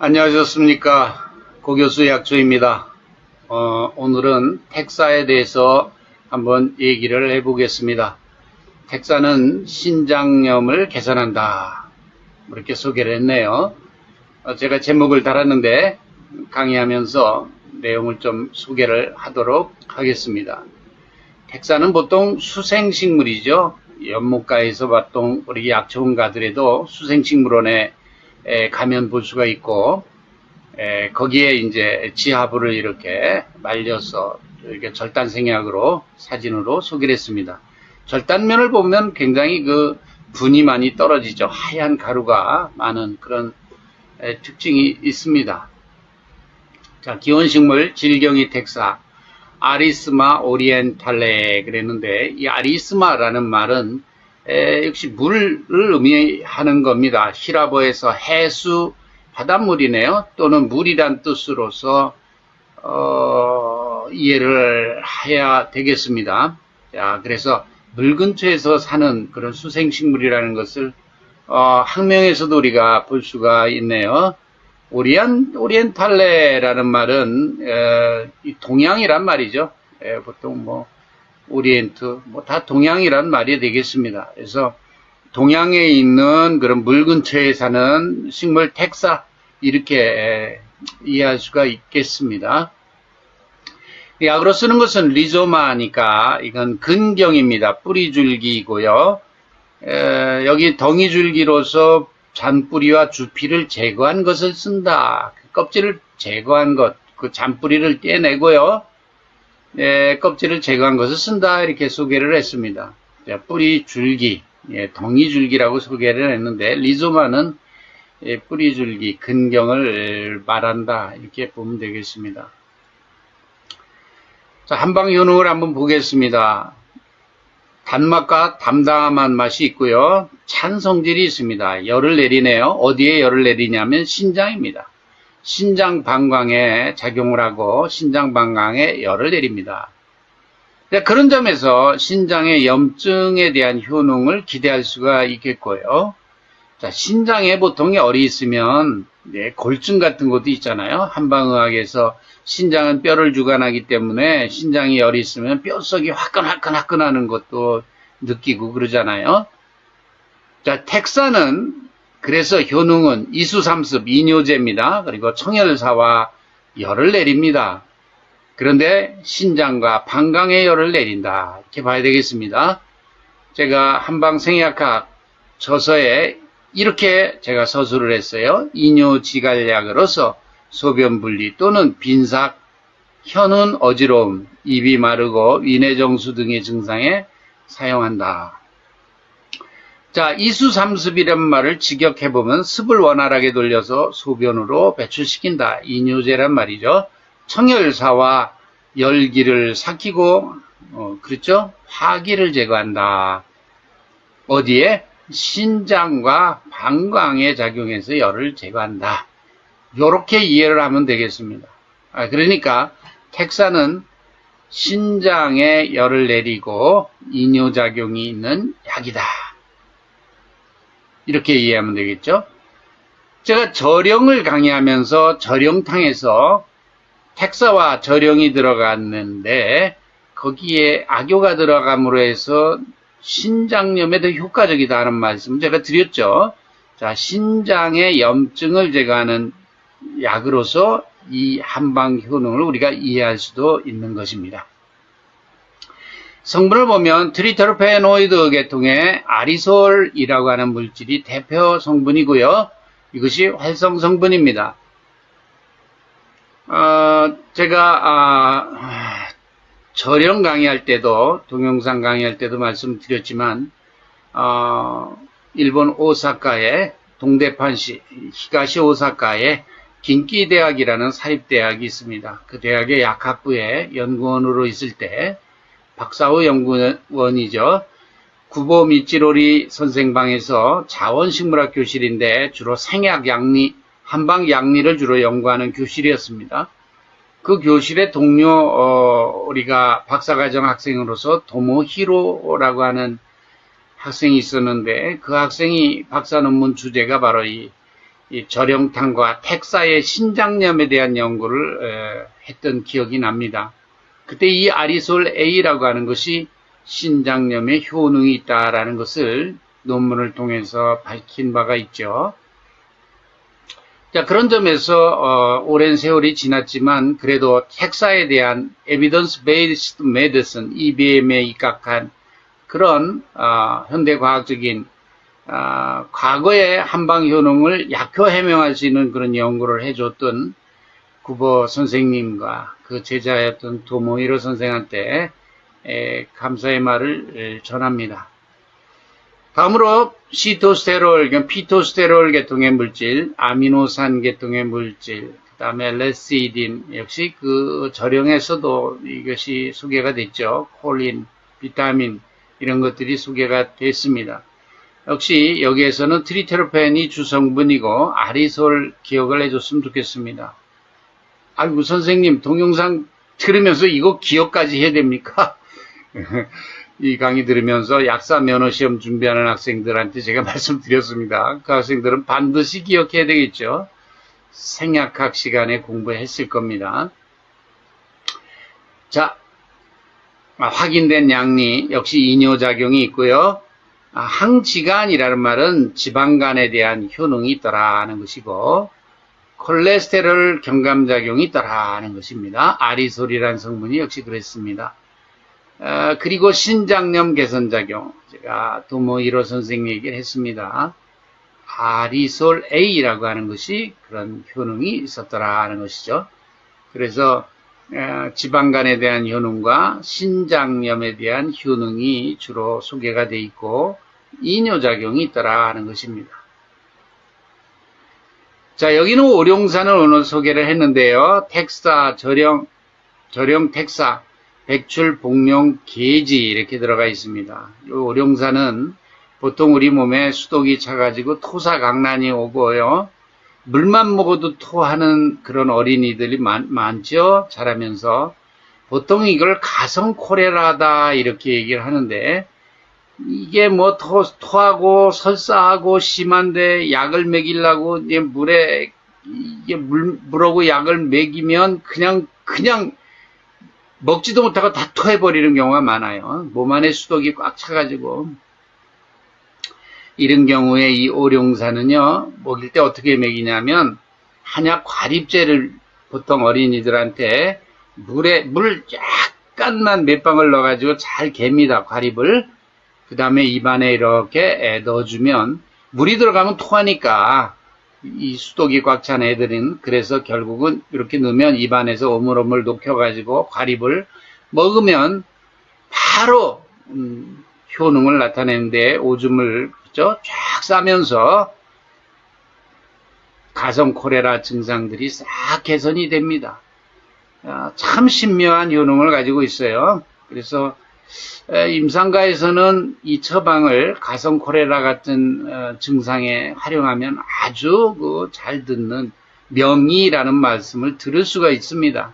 안녕하셨습니까. 고교수 약초입니다. 오늘은 택사에 대해서 한번 얘기를 해보겠습니다. 택사는 신장염을 개선한다. 이렇게 소개를 했네요. 제가 제목을 달았는데 강의하면서 내용을 좀 소개를 하도록 하겠습니다. 택사는 보통 수생식물이죠. 연못가에서 보통 우리 약초원 가더라도 수생식물원에 가면 볼 수가 있고, 거기에 이제 지하부를 이렇게 말려서 이렇게 절단생약으로 사진으로 소개를 했습니다. 절단면을 보면 굉장히 분이 많이 떨어지죠. 하얀 가루가 많은 그런 특징이 있습니다. 자, 기원식물 질경이 택사 아리스마 오리엔탈레 그랬는데, 이 아리스마라는 말은 역시 물을 의미하는 겁니다. 히라보에서 해수 바닷물이네요. 또는 물이란 뜻으로서 이해를 해야 되겠습니다. 자, 그래서 물 근처에서 사는 그런 수생식물이라는 것을 학명에서도 우리가 볼 수가 있네요. 오리엔탈레라는 말은 동양이란 말이죠. 보통 오리엔트 다 동양이란 말이 되겠습니다. 그래서 동양에 있는 그런 물 근처에 사는 식물 택사 이렇게 이해할 수가 있겠습니다. 약으로 쓰는 것은 리조마니까 이건 근경입니다. 뿌리줄기이고요. 여기 덩이줄기로서 잔뿌리와 주피를 제거한 것을 쓴다. 껍질을 제거한 것, 그 잔뿌리를 떼내고요. 껍질을 제거한 것을 쓴다. 이렇게 소개를 했습니다. 자, 뿌리줄기, 덩이줄기라고 소개를 했는데, 리조마는 뿌리줄기, 근경을 말한다. 이렇게 보면 되겠습니다. 자, 한방 효능을 한번 보겠습니다. 단맛과 담담한 맛이 있고요. 찬 성질이 있습니다. 열을 내리네요. 어디에 열을 내리냐면 신장입니다. 신장 방광에 작용을 하고 신장 방광에 열을 내립니다. 그런 점에서 신장의 염증에 대한 효능을 기대할 수가 있겠고요. 자, 신장에 보통 열이 있으면 골증 같은 것도 있잖아요. 한방의학에서 신장은 뼈를 주관하기 때문에 신장에 열이 있으면 뼛속이 화끈화끈하는 것도 느끼고 그러잖아요. 자, 택사는 그래서 효능은 이수삼습, 이뇨제입니다. 그리고 청열사와 열을 내립니다. 그런데 신장과 방광에 열을 내린다. 이렇게 봐야 되겠습니다. 제가 한방생약학 저서에 이렇게 제가 서술을 했어요. 이뇨지갈약으로서 소변분리 또는 빈삭, 혀는 어지러움, 입이 마르고 위내정수 등의 증상에 사용한다. 자, 이수삼습이란 말을 직역해보면 습을 원활하게 돌려서 소변으로 배출시킨다. 이뇨제란 말이죠. 청열사와 열기를 삭히고, 그렇죠? 화기를 제거한다. 어디에? 신장과 방광에 작용해서 열을 제거한다. 요렇게 이해를 하면 되겠습니다. 그러니까 택사는 신장에 열을 내리고 이뇨작용이 있는 약이다. 이렇게 이해하면 되겠죠. 제가 절영을 강의하면서 절영탕에서 택사와 절영이 들어갔는데 거기에 악효가 들어감으로 해서 신장염에 더 효과적이다는 말씀을 제가 드렸죠. 자, 신장의 염증을 제거하는 약으로서 이 한방 효능을 우리가 이해할 수도 있는 것입니다. 성분을 보면 트리테르페노이드 계통의 아리솔이라고 하는 물질이 대표 성분이고요. 이것이 활성 성분입니다. 제가 절영 강의할 때도 동영상 강의할 때도 말씀드렸지만 일본 오사카의 동대판시 히가시 오사카의 긴키대학이라는 사립대학이 있습니다. 그 대학의 약학부에 연구원으로 있을 때 박사후 연구원이죠. 구보 미치로리 선생방에서 자원식물학 교실인데 주로 생약 양리, 한방 양리를 주로 연구하는 교실이었습니다. 그 교실의 동료 우리가 박사과정 학생으로서 도모히로라고 하는 학생이 있었는데 그 학생이 박사 논문 주제가 바로 이 이 절영탕과 텍사의 신장염에 대한 연구를 했던 기억이 납니다. 그때 이 아리솔 A라고 하는 것이 신장염에 효능이 있다라는 것을 논문을 통해서 밝힌 바가 있죠. 자, 그런 점에서 오랜 세월이 지났지만 그래도 텍사에 대한 Evidence Based Medicine, EBM에 입각한 그런 현대과학적인 과거의 한방 효능을 약효 해명할 수 있는 그런 연구를 해줬던 구보 선생님과 그 제자였던 도모히로 선생한테 감사의 말을 전합니다. 다음으로 시토스테롤, 피토스테롤 계통의 물질, 아미노산 계통의 물질, 그 다음에 레시딘, 역시 그 절영에서도 이것이 소개가 됐죠. 콜린, 비타민 이런 것들이 소개가 됐습니다. 역시 여기에서는 트리테르펜이 주성분이고 아리솔 기억을 해줬으면 좋겠습니다. 아이고 선생님 동영상 들으면서 이거 기억까지 해야 됩니까? 이 강의 들으면서 약사 면허 시험 준비하는 학생들한테 제가 말씀드렸습니다. 그 학생들은 반드시 기억해야 되겠죠. 생약학 시간에 공부했을 겁니다. 자, 확인된 양리 역시 이뇨작용이 있고요. 항지간이라는 말은 지방간에 대한 효능이 있더라는 것이고 콜레스테롤 경감작용이 있더라는 것입니다. 아리솔이라는 성분이 역시 그랬습니다. 그리고 신장염 개선작용, 제가 도모히로 선생님 얘기를 했습니다. 아리솔 A라고 하는 것이 그런 효능이 있었더라는 것이죠. 그래서 지방간에 대한 효능과 신장염에 대한 효능이 주로 소개가 되어 있고 이뇨작용이 있더라는 것입니다. 자, 여기는 오룡산을 오늘 소개를 했는데요. 텍사, 절영 텍사, 백출, 복룡, 계지 이렇게 들어가 있습니다. 이 오룡산은 보통 우리 몸에 수독이 차가지고 토사강난이 오고요. 물만 먹어도 토하는 그런 어린이들이 많죠. 자라면서. 보통 이걸 가성 콜레라다 이렇게 얘기를 하는데 이게 뭐 토하고 설사하고 심한데 약을 먹이려고 이제 물하고 약을 먹이면 그냥 먹지도 못하고 다 토해버리는 경우가 많아요. 몸 안에 수독이 꽉 차가지고. 이런 경우에 이 오룡산은요, 먹일 때 어떻게 먹이냐면, 한약 과립제를 보통 어린이들한테 물 약간만 몇 방울 넣어가지고 잘 갭니다, 과립을. 그 다음에 입안에 이렇게 넣어주면, 물이 들어가면 토하니까, 이 수독이 꽉 찬 애들은 그래서 결국은 이렇게 넣으면 입안에서 오물오물 녹여가지고 과립을 먹으면 바로 효능을 나타내는데 오줌을 그죠? 쫙 싸면서 가성 콜레라 증상들이 싹 개선이 됩니다. 참 신묘한 효능을 가지고 있어요. 그래서 임상가에서는 이 처방을 가성 콜레라 같은 증상에 활용하면 아주 잘 듣는 명의라는 말씀을 들을 수가 있습니다.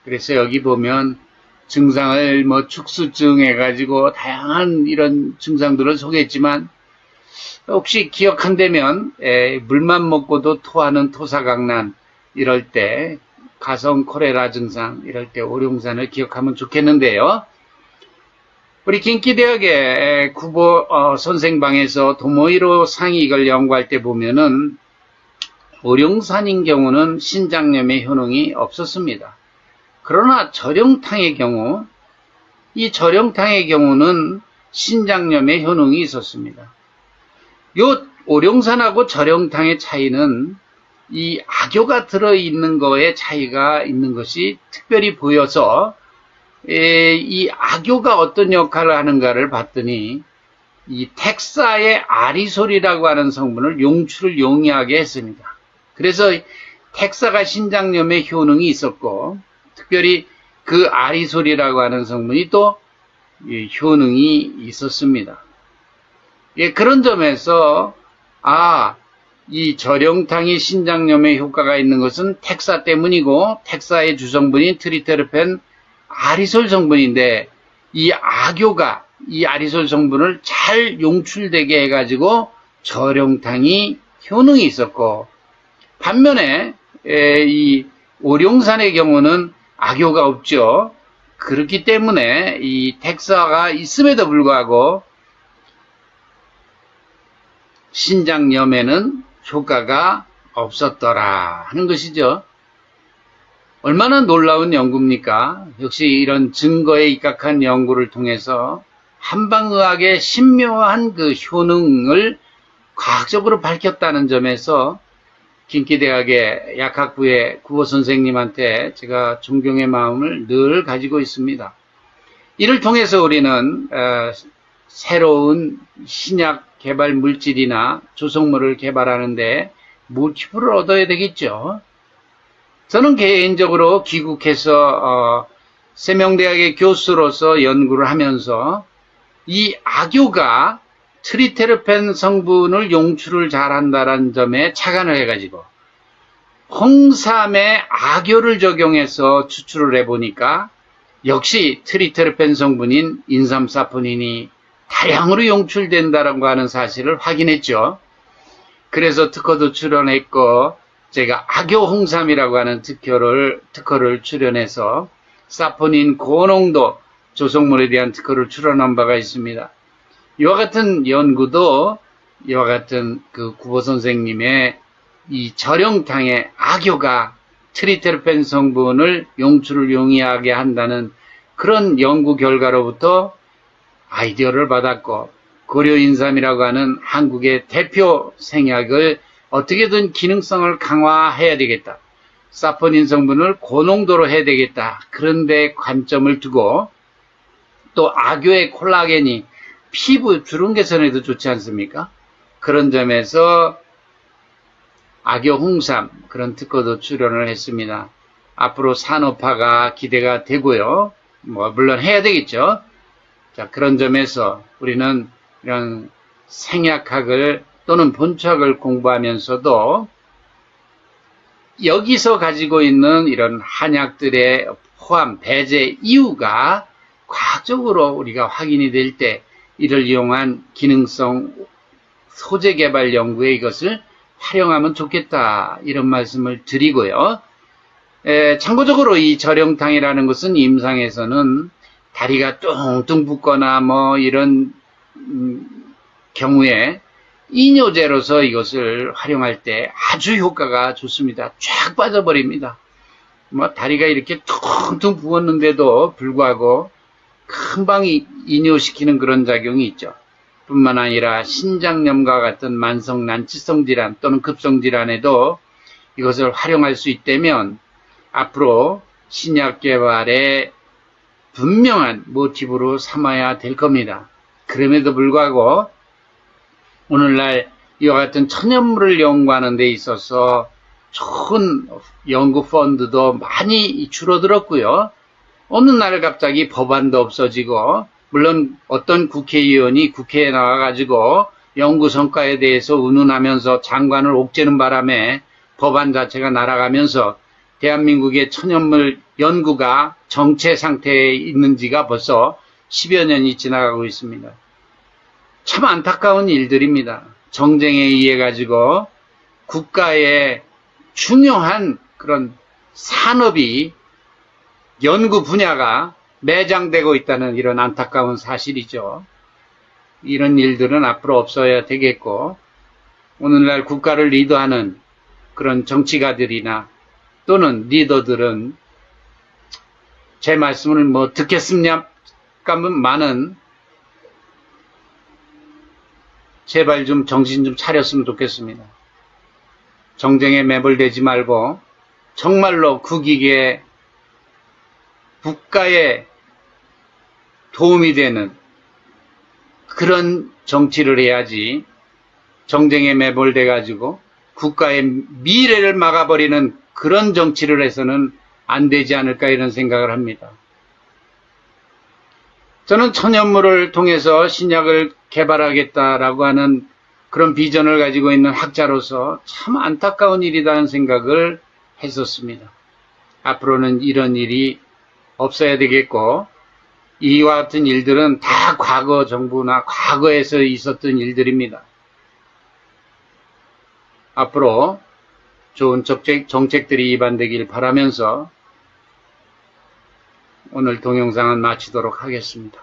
그래서 여기 보면 증상을 축수증 해가지고 다양한 이런 증상들을 소개했지만 혹시 기억한다면 물만 먹고도 토하는 토사강난 이럴 때 가성 콜레라 증상 이럴 때 오룡산을 기억하면 좋겠는데요. 우리 긴키대학의 구보 선생방에서 도모히로 상이 이걸 연구할 때 보면은 오룡산인 경우는 신장염의 효능이 없었습니다. 그러나 절영탕의 경우, 이 절영탕의 경우는 신장염의 효능이 있었습니다. 요 오룡산하고 절영탕의 차이는 이 악효가 들어있는 거에 차이가 있는 것이 특별히 보여서 이 악효가 어떤 역할을 하는가를 봤더니 이 텍사의 아리솔이라고 하는 성분을 용출을 용이하게 했습니다. 그래서 텍사가 신장염에 효능이 있었고 특별히 그 아리솔이라고 하는 성분이 또 효능이 있었습니다. 그런 점에서 이 절영탕이 신장염에 효과가 있는 것은 텍사 때문이고 텍사의 주성분인 트리테르펜 아리솔 성분인데 이 악효가 이 아리솔 성분을 잘 용출되게 해가지고 절영탕이 효능이 있었고, 반면에 이 오룡산의 경우는 악효가 없죠. 그렇기 때문에 이 택사가 있음에도 불구하고 신장염에는 효과가 없었더라 하는 것이죠. 얼마나 놀라운 연구입니까? 역시 이런 증거에 입각한 연구를 통해서 한방의학의 신묘한 그 효능을 과학적으로 밝혔다는 점에서近畿대학의 약학부의 구보 선생님한테 제가 존경의 마음을 늘 가지고 있습니다. 이를 통해서 우리는 새로운 신약 개발 물질이나 조성물을 개발하는데 모티브를 얻어야 되겠죠. 저는 개인적으로 귀국해서 세명대학의 교수로서 연구를 하면서 이 악효가 트리테르펜 성분을 용출을 잘한다는 점에 착안을 해가지고 홍삼에 악효를 적용해서 추출을 해보니까 역시 트리테르펜 성분인 인삼사포닌이 다량으로 용출된다라고 하는 사실을 확인했죠. 그래서 특허도 출원했고 제가 악효 홍삼이라고 하는 특허를 출원해서 사포닌 고농도 조성물에 대한 특허를 출원한 바가 있습니다. 이와 같은 연구도 이와 같은 그 구보 선생님의 이 절영탕의 악효가 트리테르펜 성분을 용출을 용이하게 한다는 그런 연구 결과로부터 아이디어를 받았고 고려인삼이라고 하는 한국의 대표 생약을 어떻게든 기능성을 강화해야 되겠다. 사포닌 성분을 고농도로 해야 되겠다. 그런데 관점을 두고 또 악효의 콜라겐이 피부 주름 개선에도 좋지 않습니까? 그런 점에서 악효 홍삼 그런 특허도 출원을 했습니다. 앞으로 산업화가 기대가 되고요. 물론 해야 되겠죠. 자, 그런 점에서 우리는 이런 생약학을 또는 본초학을 공부하면서도 여기서 가지고 있는 이런 한약들의 포함, 배제 이유가 과학적으로 우리가 확인이 될 때 이를 이용한 기능성 소재 개발 연구에 이것을 활용하면 좋겠다 이런 말씀을 드리고요. 참고적으로 이 절영탕이라는 것은 임상에서는 다리가 뚱뚱 붓거나 이런 경우에 이뇨제로서 이것을 활용할 때 아주 효과가 좋습니다. 쫙 빠져버립니다. 다리가 이렇게 퉁퉁 부었는데도 불구하고 금방 이뇨시키는 그런 작용이 있죠. 뿐만 아니라 신장염과 같은 만성 난치성 질환 또는 급성 질환에도 이것을 활용할 수 있다면 앞으로 신약 개발에 분명한 모티브로 삼아야 될 겁니다. 그럼에도 불구하고 오늘날 이와 같은 천연물을 연구하는 데 있어서 좋은 연구 펀드도 많이 줄어들었고요. 어느 날 갑자기 법안도 없어지고 물론 어떤 국회의원이 국회에 나와가지고 연구 성과에 대해서 운운하면서 장관을 옥죄는 바람에 법안 자체가 날아가면서 대한민국의 천연물 연구가 정체 상태에 있는지가 벌써 10여 년이 지나가고 있습니다. 참 안타까운 일들입니다. 정쟁에 의해 가지고 국가의 중요한 그런 산업이 연구 분야가 매장되고 있다는 이런 안타까운 사실이죠. 이런 일들은 앞으로 없어야 되겠고 오늘날 국가를 리더하는 그런 정치가들이나 또는 리더들은 제 말씀을 듣겠습니까만은 제발 좀 정신 좀 차렸으면 좋겠습니다. 정쟁에 매몰되지 말고 정말로 국익에 국가에 도움이 되는 그런 정치를 해야지 정쟁에 매몰돼 가지고 국가의 미래를 막아버리는 그런 정치를 해서는 안 되지 않을까 이런 생각을 합니다. 저는 천연물을 통해서 신약을 개발하겠다라고 하는 그런 비전을 가지고 있는 학자로서 참 안타까운 일이라는 생각을 했었습니다. 앞으로는 이런 일이 없어야 되겠고 이와 같은 일들은 다 과거 정부나 과거에서 있었던 일들입니다. 앞으로 좋은 정책들이 입안되길 바라면서 오늘 동영상은 마치도록 하겠습니다.